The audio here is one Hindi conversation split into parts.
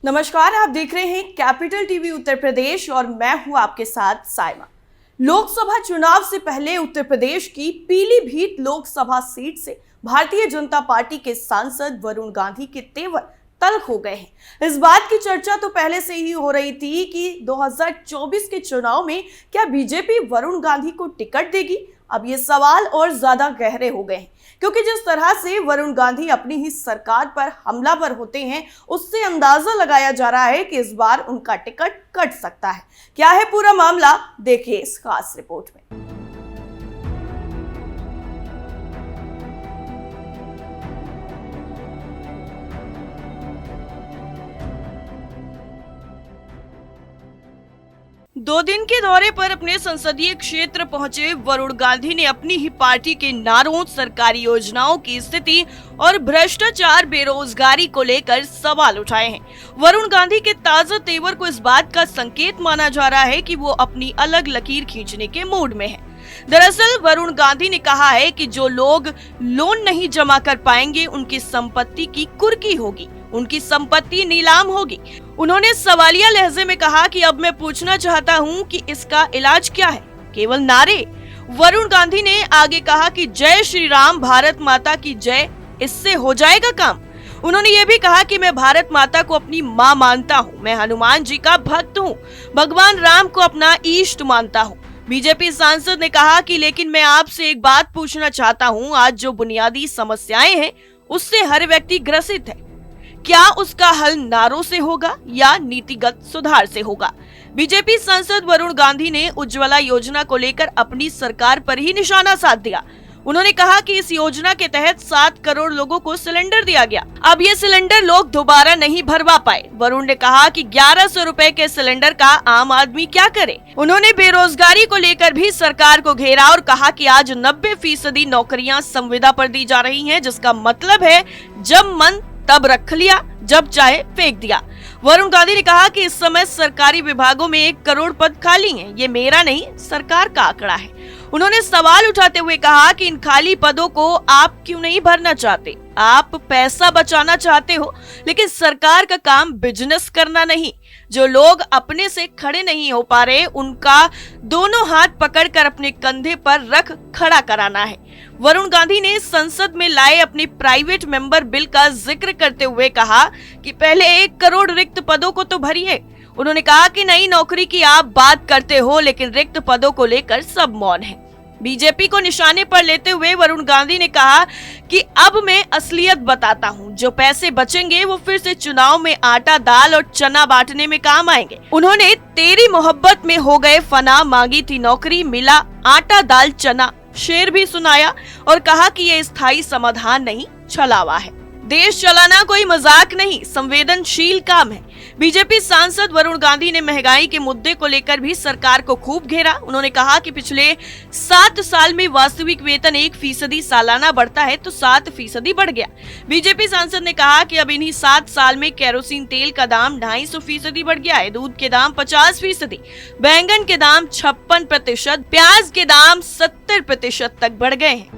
नमस्कार, आप देख रहे हैं कैपिटल टीवी उत्तर प्रदेश और मैं हूं आपके साथ साइमा। लोकसभा चुनाव से पहले उत्तर प्रदेश की पीलीभीत लोकसभा सीट से भारतीय जनता पार्टी के सांसद वरुण गांधी के तेवर तल्ख हो गए हैं। इस बात की चर्चा तो पहले से ही हो रही थी कि 2024 के चुनाव में क्या बीजेपी वरुण गांधी को टिकट देगी। अब ये सवाल और ज्यादा गहरे हो गए हैं, क्योंकि जिस तरह से वरुण गांधी अपनी ही सरकार पर हमलावर होते हैं, उससे अंदाजा लगाया जा रहा है कि इस बार उनका टिकट कट सकता है। क्या है पूरा मामला, देखिए इस खास रिपोर्ट में। दो दिन के दौरे पर अपने संसदीय क्षेत्र पहुंचे वरुण गांधी ने अपनी ही पार्टी के नारों, सरकारी योजनाओं की स्थिति और भ्रष्टाचार, बेरोजगारी को लेकर सवाल उठाए हैं। वरुण गांधी के ताजा तेवर को इस बात का संकेत माना जा रहा है कि वो अपनी अलग लकीर खींचने के मूड में है। दरअसल वरुण गांधी ने कहा है कि जो लोग लोन नहीं जमा कर पाएंगे, उनकी संपत्ति की कुर्की होगी, उनकी संपत्ति नीलाम होगी। उन्होंने सवालिया लहजे में कहा कि अब मैं पूछना चाहता हूं कि इसका इलाज क्या है, केवल नारे? वरुण गांधी ने आगे कहा कि जय श्री राम, भारत माता की जय, इससे हो जाएगा काम। उन्होंने ये भी कहा कि मैं भारत माता को अपनी माँ मानता हूँ, मैं हनुमान जी का भक्त हूँ, भगवान राम को अपना इष्ट मानता हूँ। बीजेपी सांसद ने कहा कि लेकिन मैं आपसे एक बात पूछना चाहता हूँ, आज जो बुनियादी समस्याएं हैं उससे हर व्यक्ति ग्रसित है, क्या उसका हल नारों से होगा या नीतिगत सुधार से होगा? बीजेपी सांसद वरुण गांधी ने उज्ज्वला योजना को लेकर अपनी सरकार पर ही निशाना साध दिया। उन्होंने कहा कि इस योजना के तहत 7 करोड़ लोगों को सिलेंडर दिया गया। अब ये सिलेंडर लोग दोबारा नहीं भरवा पाए। वरुण ने कहा कि 1100 रुपए के सिलेंडर का आम आदमी क्या करे। उन्होंने बेरोजगारी को लेकर भी सरकार को घेरा और कहा कि आज 90% नौकरियां संविदा पर दी जा रही हैं, जिसका मतलब है जब मन तब रख लिया, जब चाहे फेंक दिया। वरुण गांधी ने कहा कि इस समय सरकारी विभागों में 1 करोड़ पद खाली हैं। ये मेरा नहीं, सरकार का आंकड़ा है। उन्होंने सवाल उठाते हुए कहा कि इन खाली पदों को आप क्यों नहीं भरना चाहते? आप पैसा बचाना चाहते हो, लेकिन सरकार का काम बिजनेस करना नहीं। जो लोग अपने से खड़े नहीं हो पा रहे, उनका दोनों हाथ पकड़कर अपने कंधे पर रख खड़ा कराना है। वरुण गांधी ने संसद में लाए अपने प्राइवेट मेंबर बिल का जिक्र करते हुए कहा कि पहले 1 करोड़ रिक्त पदों को तो भरिए। उन्होंने कहा कि नई नौकरी की आप बात करते हो, लेकिन रिक्त पदों को लेकर सब मौन है। बीजेपी को निशाने पर लेते हुए वरुण गांधी ने कहा कि अब मैं असलियत बताता हूं, जो पैसे बचेंगे वो फिर से चुनाव में आटा, दाल और चना बांटने में काम आएंगे। उन्होंने तेरी मोहब्बत में हो गए फना, मांगी थी नौकरी, मिला आटा दाल चना शेर भी सुनाया और कहा कि ये स्थायी समाधान नहीं, छलावा है। देश चलाना कोई मजाक नहीं, संवेदनशील काम है। बीजेपी सांसद वरुण गांधी ने महंगाई के मुद्दे को लेकर भी सरकार को खूब घेरा। उन्होंने कहा कि पिछले 7 साल में वास्तविक वेतन 1% सालाना बढ़ता है, तो 7% बढ़ गया। बीजेपी सांसद ने कहा कि अब इन्हीं 7 साल में केरोसिन तेल का दाम 250% बढ़ गया है, दूध के दाम 50%, बैंगन के दाम 56%, प्याज के दाम 70% तक बढ़ गए हैं।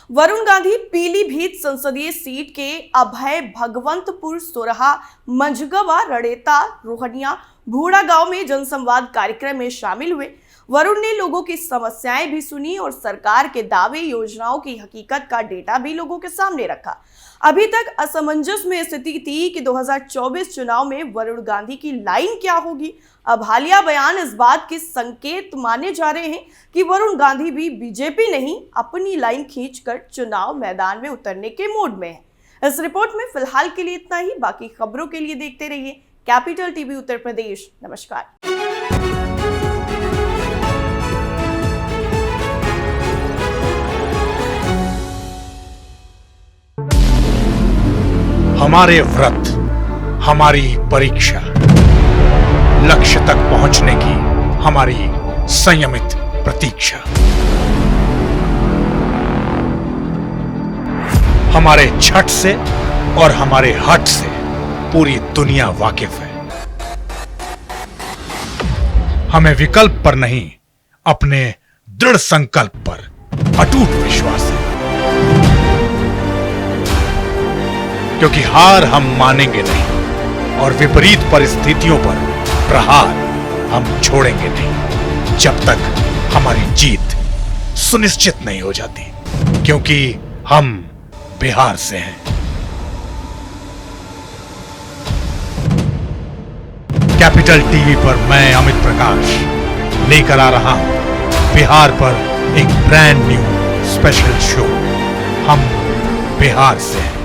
वरुण गांधी पीलीभीत संसदीय सीट के अभय, भगवंतपुर, सोरहा, मंझगवा, रड़ेता, रोहनिया, भूड़ा गांव में जनसंवाद कार्यक्रम में शामिल हुए। वरुण ने लोगों की समस्याएं भी सुनी और सरकार के दावे, योजनाओं की हकीकत का डेटा भी लोगों के सामने रखा। अभी तक असमंजस में स्थिति थी कि 2024 चुनाव में वरुण गांधी की लाइन क्या होगी। अब हालिया बयान इस बात के संकेत माने जा रहे हैं कि वरुण गांधी भी बीजेपी नहीं, अपनी लाइन खींचकर चुनाव मैदान में उतरने के मूड में है। इस रिपोर्ट में फिलहाल के लिए इतना ही। बाकी खबरों के लिए देखते रहिए कैपिटल टीवी उत्तर प्रदेश। नमस्कार। हमारे व्रत, हमारी परीक्षा, लक्ष्य तक पहुंचने की हमारी संयमित प्रतीक्षा। हमारे छठ से और हमारे हट से पूरी दुनिया वाकिफ है। हमें विकल्प पर नहीं, अपने दृढ़ संकल्प पर अटूट विश्वास है। क्योंकि हार हम मानेंगे नहीं और विपरीत परिस्थितियों पर प्रहार हम छोड़ेंगे नहीं, जब तक हमारी जीत सुनिश्चित नहीं हो जाती। क्योंकि हम बिहार से हैं। कैपिटल टीवी पर मैं अमित प्रकाश लेकर आ रहा हूं बिहार पर एक ब्रांड न्यू स्पेशल शो। हम बिहार से हैं।